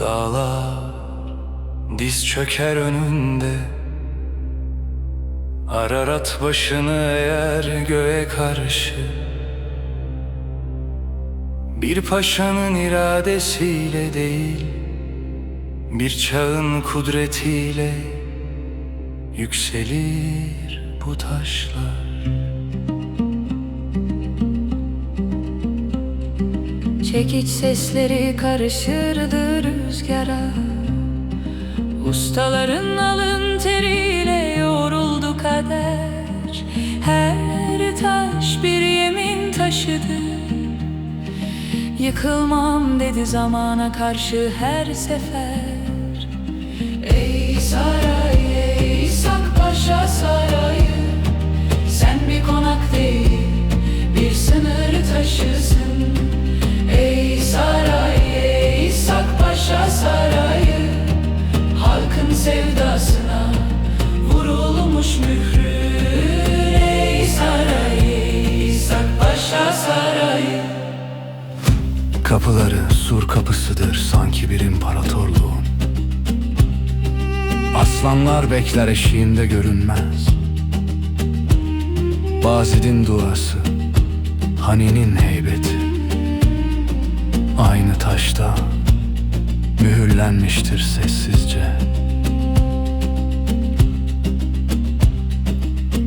Dağlar diz çöker önünde, Ararat başını eğer göğe karşı. Bir paşanın iradesiyle değil, bir çağın kudretiyle yükselir bu taşlar. Çekiç sesleri karışırdı rüzgara, ustaların alın teriyle yoğruldu kader. Her taş bir yemin taşıdı, yıkılmam dedi zamana karşı her sefer. Ey saray, ey İshak Paşa sarayı, sen bir konak değil, bir sınır taşısın. Ey saray, ey İshak Paşa sarayı, halkın sevdasına vurulmuş mührün. Ey saray, ey İshak Paşa sarayı. Kapıları sur kapısıdır sanki bir imparatorluğun. Aslanlar bekler eşiğinde görünmez. Bazid'in duası, Hani'nin heybeti, aynı taşta mühürlenmiştir sessizce.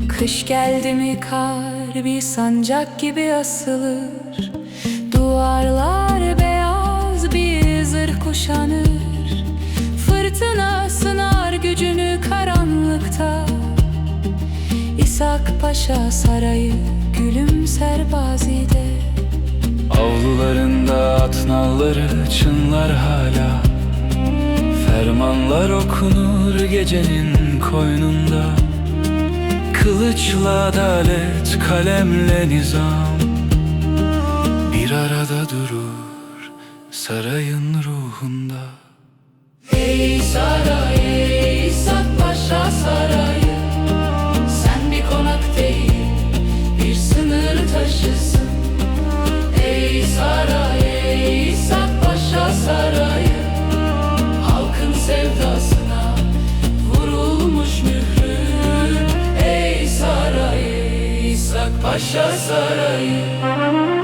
Kış geldi mi kar bir sancak gibi asılır, duvarlar beyaz bir zırh kuşanır. Fırtına sınar gücünü karanlıkta, İshak Paşa sarayı gülümser Bazide. Avlularında at nalları çınlar hala, fermanlar okunur gecenin koynunda. Kılıçla adalet, kalemle nizam bir arada durur sarayın ruhunda. Ey saray, ey İshak Paşa sarayı, sen bir konak değil, bir sınır taşısın. Ey saray, ey İshak Paşa sarayı, halkın sevdasına vurulmuş mührün. Ey saray, ey İshak Paşa sarayı.